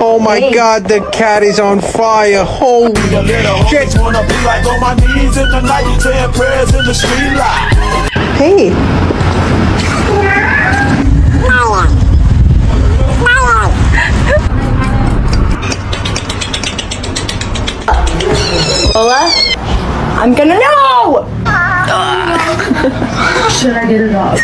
Oh my god, the cat is on fire. Holy shit. Wanna be like on my knees in the night, saying prayers in the street light. Hey. Lola, I'm gonna know! Should I get a dog?